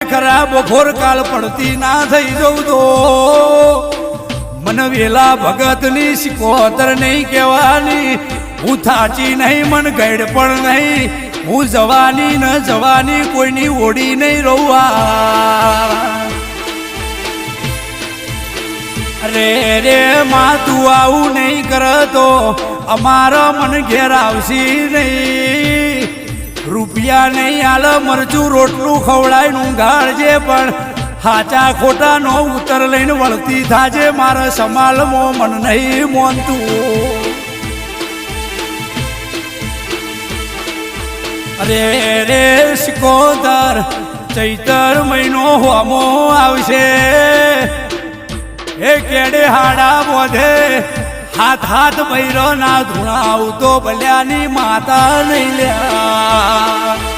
ખરાબ બપોર કાલ પડતી ના થઈ જવું તો મન વેલા ભગતની સિકોતર નહીં કહેવાની. હું થાચી નહીં મન ગઈડ પણ નહીં. હું જવાની ન જવાની કોઈની ઓડી નહીં રહું. અરે રે માં તું આવું નહીં કરતો અમારા મન ઘેર આવશી નહીં. રૂપિયા નહીં આલ મરચું રોટલું ખવડાય નું ગાળજે પણ હાચા ખોટા નો ઉત્તર લઈને વળતી થાજે. મારા સમાલમાં મન નહીં મોનતું. અરે રે સિકોતર ચૈતર મહિનો હોમો આવશે. એ કેડે હાડા બોધે હાથ હાથ બૈરો ના ધૂણા આવતો ભલ્યાની માતા નહીં લ્યા.